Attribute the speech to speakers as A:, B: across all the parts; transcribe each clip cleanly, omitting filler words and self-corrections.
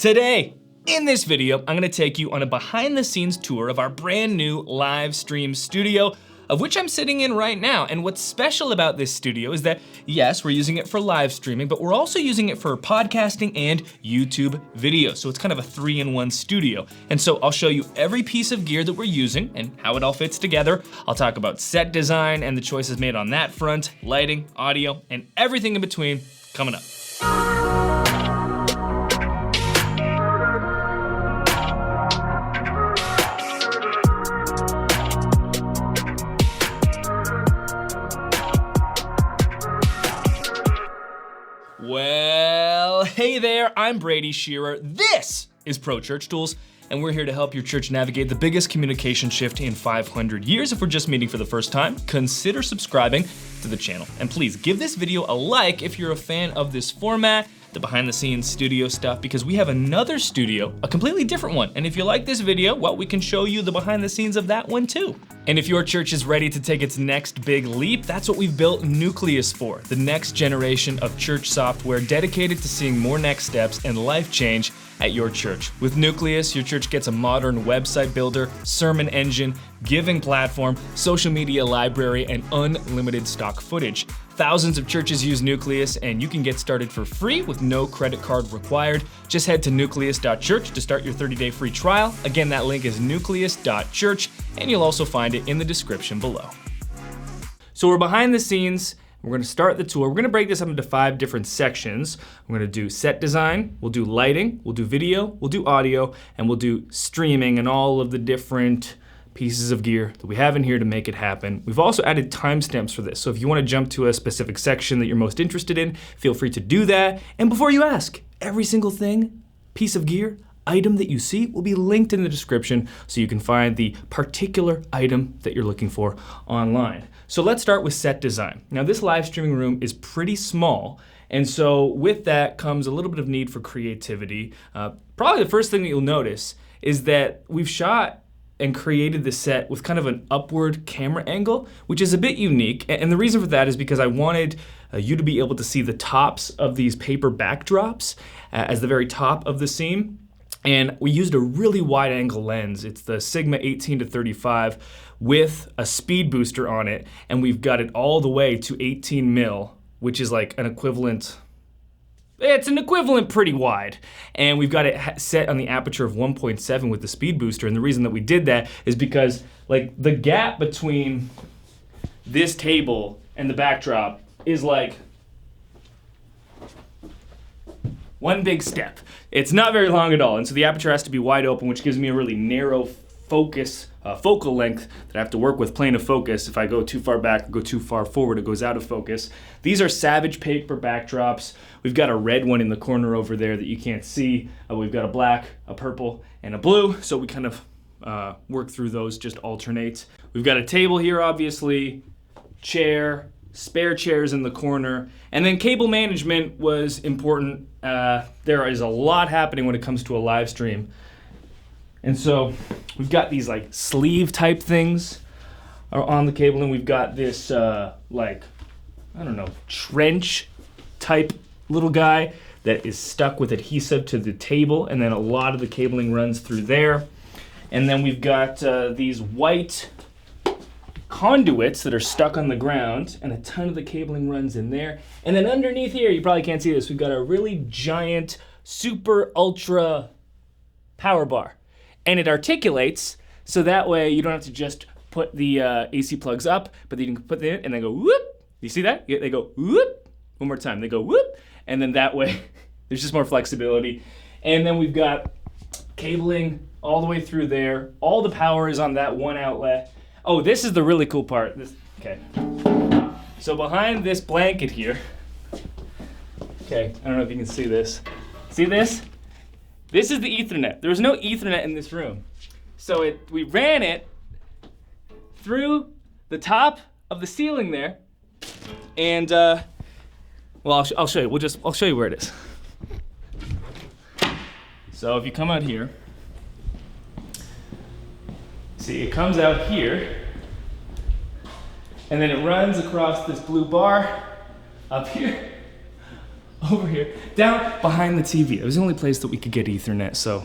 A: Today, in this video, I'm gonna take you on a behind the scenes tour of our brand new live stream studio, of which I'm sitting in right now. And what's special about this studio is that, yes, we're using it for live streaming, but we're also using it for podcasting and YouTube videos. So it's kind of a 3-in-1 studio. And so I'll show you every piece of gear that we're using and how it all fits together. I'll talk about set design and the choices made on that front, lighting, audio, and everything in between coming up. Well, hey there, I'm Brady Shearer. This is Pro Church Tools, and we're here to help your church navigate the biggest communication shift in 500 years. If we're just meeting for the first time, consider subscribing to the channel. And please give this video a like if you're a fan of this format, the behind the scenes studio stuff, because we have another studio, a completely different one. And if you like this video, well, we can show you the behind the scenes of that one too. And if your church is ready to take its next big leap, that's what we've built Nucleus for, the next generation of church software dedicated to seeing more next steps and life change at your church. With Nucleus, your church gets a modern website builder, sermon engine, giving platform, social media library, and unlimited stock footage. Thousands of churches use Nucleus, and you can get started for free with no credit card required. Just head to nucleus.church to start your 30-day free trial. Again, that link is nucleus.church, and you'll also find it in the description below. So we're behind the scenes. We're gonna start the tour. We're gonna break this up into 5 different sections. We're gonna do set design, we'll do lighting, we'll do video, we'll do audio, and we'll do streaming and all of the different pieces of gear that we have in here to make it happen. We've also added timestamps for this, so if you wanna jump to a specific section that you're most interested in, feel free to do that. And before you ask, every single thing, piece of gear, item that you see will be linked in the description so you can find the particular item that you're looking for online. So let's start with set design. Now this live streaming room is pretty small, and so with that comes a little bit of need for creativity. Probably the first thing that you'll notice is that we've shot and created the set with kind of an upward camera angle, which is a bit unique. And the reason for that is because I wanted you to be able to see the tops of these paper backdrops as the very top of the scene. And we used a really wide angle lens. It's the Sigma 18-35 with a speed booster on it. And we've got it all the way to 18 mil, which is like an equivalent, it's an equivalent pretty wide. And we've got it set on the aperture of 1.7 with the speed booster. And the reason that we did that is because like the gap between this table and the backdrop is like one big step. It's not very long at all, and so the aperture has to be wide open, which gives me a really narrow focus, focal length that I have to work with plane of focus. If I go too far back or go too far forward, it goes out of focus. These are Savage paper backdrops. We've got a red one in the corner over there that you can't see. We've got a black, a purple, and a blue, so we kind of work through those, just alternate. We've got a table here, obviously, chair, spare chairs in the corner, and then cable management was important. There is a lot happening when it comes to a live stream. And so we've got these like sleeve type things on the cable, and we've got this like, I don't know, trench type little guy that is stuck with adhesive to the table, and then a lot of the cabling runs through there. And then we've got these white conduits that are stuck on the ground, and a ton of the cabling runs in there. And then underneath here, you probably can't see this, we've got a really giant, super ultra power bar. And it articulates, so that way you don't have to just put the AC plugs up, but you can put them in and then go whoop. You see that? They go whoop. One more time, they go whoop. And then that way, there's just more flexibility. And then we've got cabling all the way through there. All the power is on that one outlet. Oh, this is the really cool part. Okay. So behind this blanket here, okay, I don't know if you can see this. See this? This is the Ethernet. There was no Ethernet in this room. So we ran it through the top of the ceiling there, and well, I'll show you. I'll show you where it is. So if you come out here, see, it comes out here, and then it runs across this blue bar up here, over here, down behind the TV. It was the only place that we could get Ethernet, so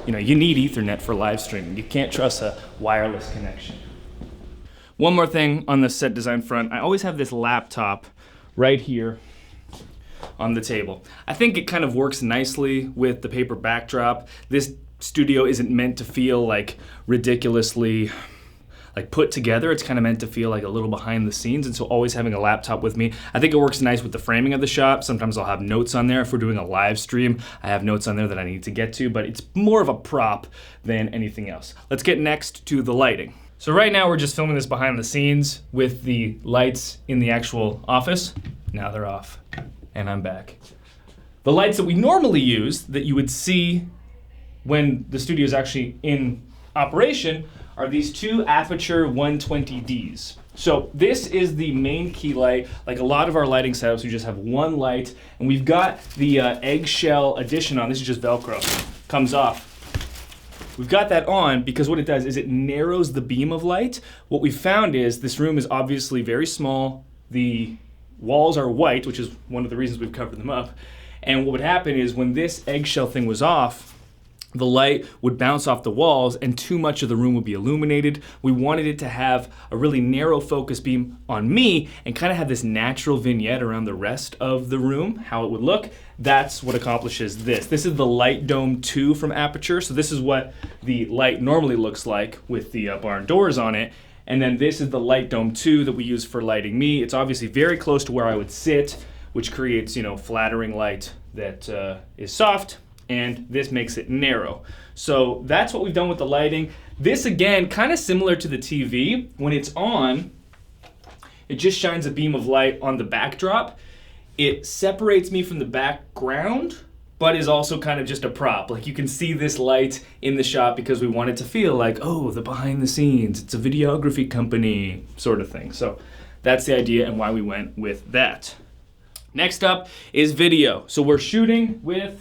A: you know, you need Ethernet for live streaming. You can't trust a wireless connection. One more thing on the set design front, I always have this laptop right here on the table. I think it kind of works nicely with the paper backdrop. This studio isn't meant to feel like ridiculously like put together. It's kind of meant to feel like a little behind the scenes, and so always having a laptop with me, I think it works nice with the framing of the shot. Sometimes I'll have notes on there. If we're doing a live stream, I have notes on there that I need to get to, but it's more of a prop than anything else. Let's get next to the lighting. So right now we're just filming this behind the scenes with the lights in the actual office. Now they're off, and I'm back. The lights that we normally use, that you would see when the studio is actually in operation, are these two Aperture 120Ds. So this is the main key light. Like a lot of our lighting setups, we just have one light, and we've got the eggshell addition on. This is just Velcro, comes off. We've got that on because what it does is it narrows the beam of light. What we found is this room is obviously very small. The walls are white, which is one of the reasons we've covered them up. And what would happen is when this eggshell thing was off, the light would bounce off the walls and too much of the room would be illuminated. We wanted it to have a really narrow focus beam on me and kind of have this natural vignette around the rest of the room, how it would look. That's what accomplishes this. This is the Light Dome 2 from Aperture. So this is what the light normally looks like with the barn doors on it. And then this is the Light Dome 2 that we use for lighting me. It's obviously very close to where I would sit, which creates, you know, flattering light that is soft. And this makes it narrow. So that's what we've done with the lighting. This, again, kind of similar to the TV. When it's on, it just shines a beam of light on the backdrop. It separates me from the background, but is also kind of just a prop. Like you can see this light in the shot because we want it to feel like, oh, the behind the scenes, it's a videography company sort of thing. So that's the idea and why we went with that. Next up is video. So we're shooting with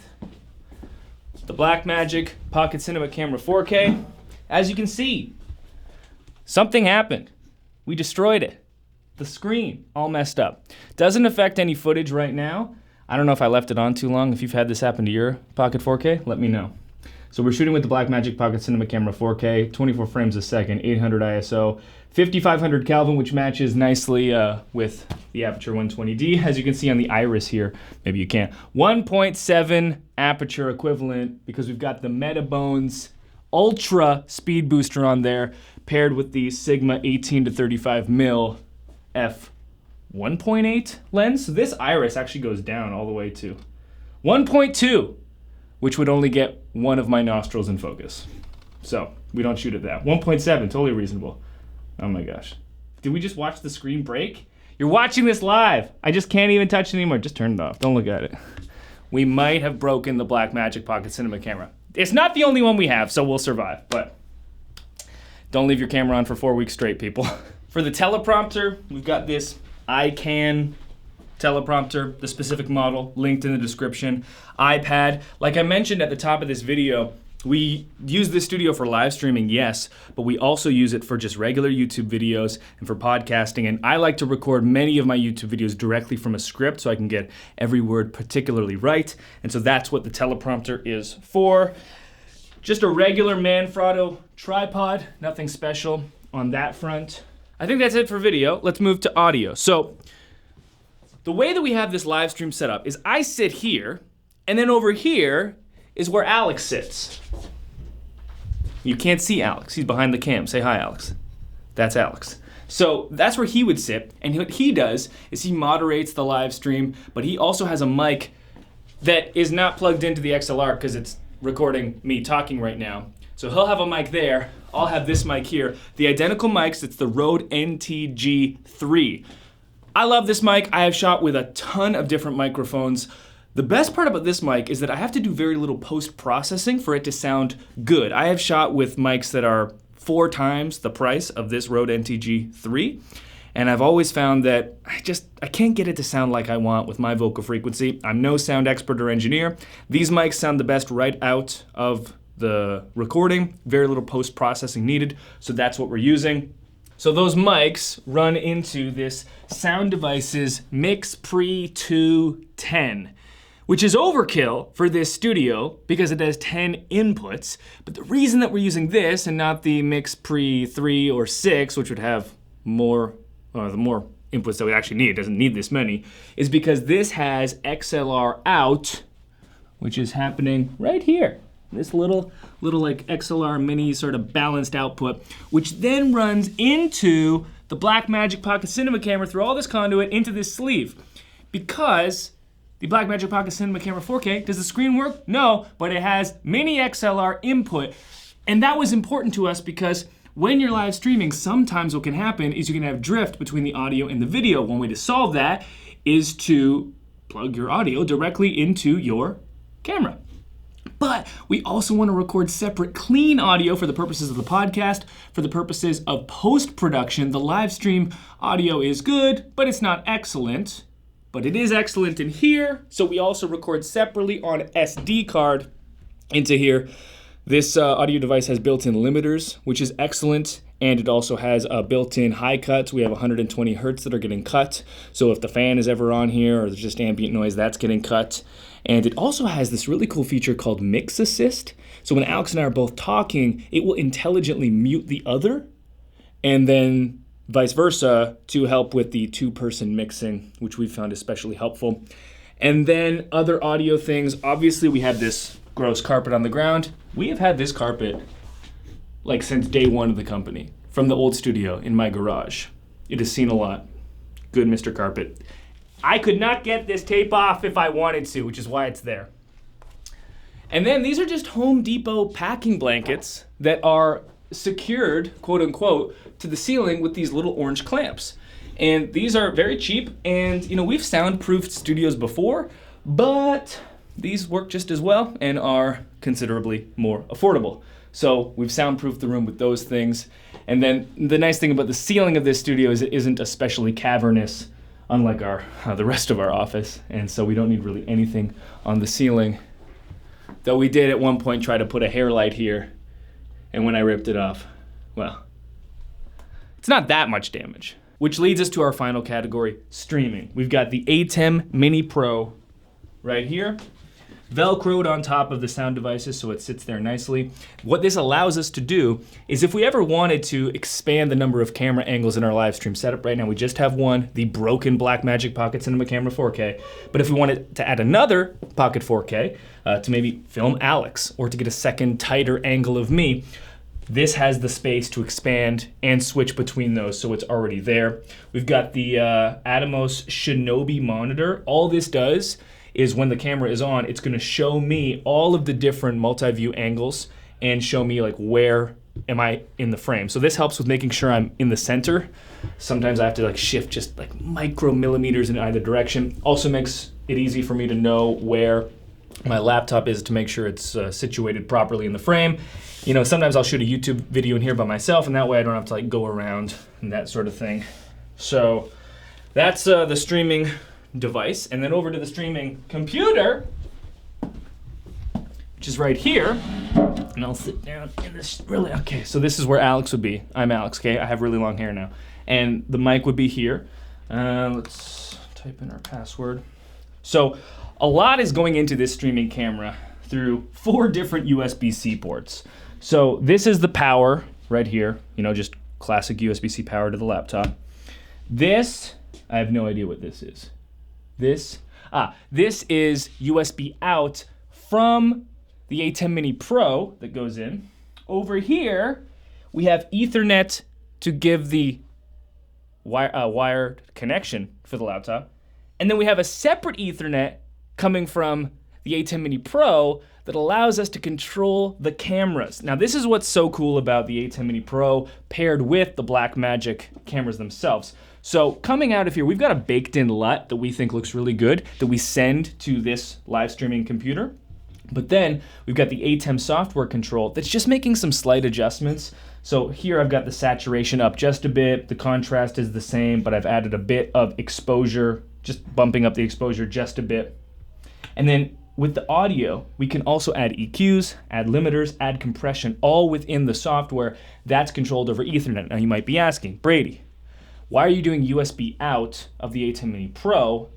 A: the Blackmagic Pocket Cinema Camera 4K. As you can see, something happened. We destroyed it. The screen all messed up. Doesn't affect any footage right now. I don't know if I left it on too long. If you've had this happen to your Pocket 4K, let me know. So we're shooting with the Blackmagic Pocket Cinema Camera 4K, 24 frames a second, 800 ISO, 5500 Kelvin, which matches nicely with the Aperture 120D. As you can see on the iris here, maybe you can't. 1.7 aperture equivalent because we've got the Metabones Ultra Speed Booster on there, paired with the Sigma 18 to 35 mil f 1.8 lens. So this iris actually goes down all the way to 1.2, which would only get one of my nostrils in focus. So we don't shoot at that. 1.7, totally reasonable. Oh my gosh. Did we just watch the screen break? You're watching this live. I just can't even touch it anymore. Just turn it off. Don't look at it. We might have broken the Blackmagic Pocket Cinema camera. It's not the only one we have, so we'll survive. But don't leave your camera on for 4 weeks straight, people. For the teleprompter, we've got this iCan teleprompter, the specific model, linked in the description. iPad. Like I mentioned at the top of this video, we use this studio for live streaming, yes, but we also use it for just regular YouTube videos and for podcasting. And I like to record many of my YouTube videos directly from a script so I can get every word particularly right. And so that's what the teleprompter is for. Just a regular Manfrotto tripod, nothing special on that front. I think that's it for video. Let's move to audio. So the way that we have this live stream set up is I sit here, and then over here is where Alex sits. You can't see Alex. He's behind the cam. Say hi, Alex. That's Alex. So that's where he would sit, and what he does is he moderates the live stream, but he also has a mic that is not plugged into the XLR because it's recording me talking right now. So he'll have a mic there. I'll have this mic here. The identical mics, it's the Rode NTG3. I love this mic. I have shot with a ton of different microphones. The best part about this mic is that I have to do very little post-processing for it to sound good. I have shot with mics that are 4 times the price of this Rode NTG3, and I've always found that I can't get it to sound like I want with my vocal frequency. I'm no sound expert or engineer. These mics sound the best right out of the recording. Very little post-processing needed, so that's what we're using. So those mics run into this Sound Devices Mix Pre 210, which is overkill for this studio because it has 10 inputs. But the reason that we're using this and not the Mix Pre 3 or 6, which would have more, the more inputs that we actually need, it doesn't need this many, is because this has XLR out, which is happening right here. This little like XLR mini sort of balanced output, which then runs into the Blackmagic Pocket Cinema camera through all this conduit into this sleeve. Because the Blackmagic Pocket Cinema camera 4K, does the screen work? No, but it has mini XLR input. And that was important to us because when you're live streaming, sometimes what can happen is you can have drift between the audio and the video. One way to solve that is to plug your audio directly into your camera. But we also want to record separate clean audio for the purposes of the podcast. For the purposes of post-production, the live stream audio is good, but it's not excellent. But it is excellent in here, so we also record separately on SD card into here. This audio device has built-in limiters, which is excellent, and it also has built-in high cuts. We have 120 hertz that are getting cut, so if the fan is ever on here or there's just ambient noise, that's getting cut. And it also has this really cool feature called Mix Assist. So when Alex and I are both talking, it will intelligently mute the other, and then vice versa to help with the two-person mixing, which we found especially helpful. And then other audio things, obviously we have this gross carpet on the ground. We have had this carpet like since day one of the company, from the old studio in my garage. It has seen a lot. Good Mr. Carpet. I could not get this tape off if I wanted to, which is why it's there. And then these are just Home Depot packing blankets that are secured, quote unquote, to the ceiling with these little orange clamps. And these are very cheap, and we've soundproofed studios before, but these work just as well and are considerably more affordable. So we've soundproofed the room with those things. And then the nice thing about the ceiling of this studio is it isn't especially cavernous, unlike the rest of our office. And so we don't need really anything on the ceiling. Though we did at one point try to put a hair light here, and when I ripped it off, well, it's not that much damage. Which leads us to our final category, streaming. We've got the ATEM Mini Pro right here, Velcroed on top of the Sound Devices so it sits there nicely. What this allows us to do is if we ever wanted to expand the number of camera angles in our live stream setup, right now we just have one, the broken Blackmagic Pocket Cinema Camera 4K, but if we wanted to add another Pocket 4K to maybe film Alex or to get a second tighter angle of me, this has the space to expand and switch between those, so it's already there. We've got the Atomos Shinobi monitor. All this does is when the camera is on, it's gonna show me all of the different multi-view angles and show me like where am I in the frame. So this helps with making sure I'm in the center. Sometimes I have to like shift just like micromillimeters in either direction. Also makes it easy for me to know where my laptop is to make sure it's situated properly in the frame. Sometimes I'll shoot a YouTube video in here by myself, and that way I don't have to like go around and that sort of thing. So that's the streaming device, and then over to the streaming computer, which is right here. And I'll sit down in this okay, so this is where Alex would be. I'm Alex, okay? I have really long hair now. And the mic would be here. Let's type in our password. So a lot is going into this streaming camera through 4 different USB-C ports. So this is the power right here, just classic USB-C power to the laptop. This, I have no idea what this is. This is USB out from the ATEM Mini Pro that goes in. Over here, we have Ethernet to give the wired connection for the laptop. And then we have a separate Ethernet coming from the ATEM Mini Pro that allows us to control the cameras. Now this is what's so cool about the ATEM Mini Pro paired with the Blackmagic cameras themselves. So coming out of here, we've got a baked-in LUT that we think looks really good that we send to this live streaming computer. But then we've got the ATEM software control that's just making some slight adjustments. So here I've got the saturation up just a bit, the contrast is the same, but I've added a bit of exposure, just bumping up the exposure just a bit. And then with the audio, we can also add EQs, add limiters, add compression, all within the software that's controlled over Ethernet. Now you might be asking, Brady, why are you doing USB out of the ATEM Mini Pro?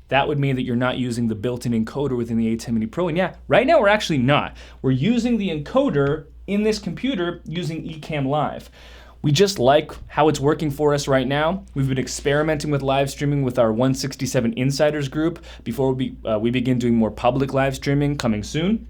A: That would mean that you're not using the built-in encoder within the ATEM Mini Pro. And yeah, right now we're actually not. We're using the encoder in this computer using Ecamm Live. We just like how it's working for us right now. We've been experimenting with live streaming with our 167 Insiders group before we begin doing more public live streaming coming soon.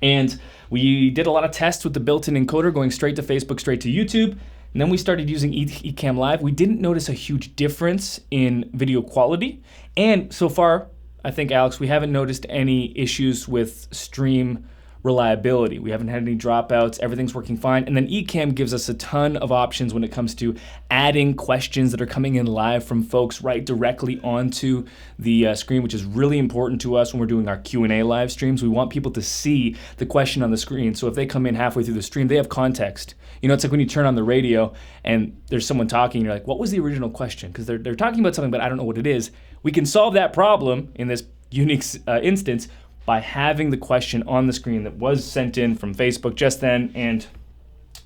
A: And we did a lot of tests with the built-in encoder going straight to Facebook, straight to YouTube. And then we started using Ecamm Live. We didn't notice a huge difference in video quality. And so far, I think, Alex, we haven't noticed any issues with stream reliability. We haven't had any dropouts. Everything's working fine. And then Ecamm gives us a ton of options when it comes to adding questions that are coming in live from folks right directly onto the screen, which is really important to us when we're doing our Q&A live streams. We want people to see the question on the screen. So if they come in halfway through the stream, they have context. You know, it's like when you turn on the radio and there's someone talking, and you're like, what was the original question? Because they're talking about something, but I don't know what it is. We can solve that problem in this unique instance by having the question on the screen that was sent in from Facebook just then, and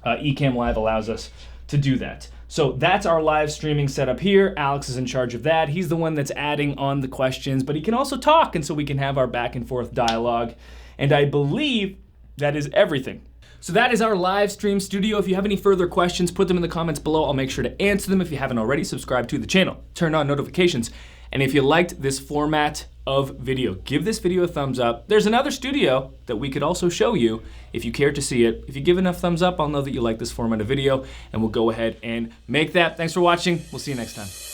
A: Ecamm Live allows us to do that. So that's our live streaming setup here. Alex is in charge of that. He's the one that's adding on the questions, but he can also talk, and so we can have our back and forth dialogue. And I believe that is everything. So that is our live stream studio. If you have any further questions, put them in the comments below. I'll make sure to answer them. If you haven't already, subscribe to the channel, turn on notifications. And if you liked this format of video, give this video a thumbs up. There's another studio that we could also show you if you care to see it. If you give enough thumbs up, I'll know that you like this format of video, and we'll go ahead and make that. Thanks for watching. We'll see you next time.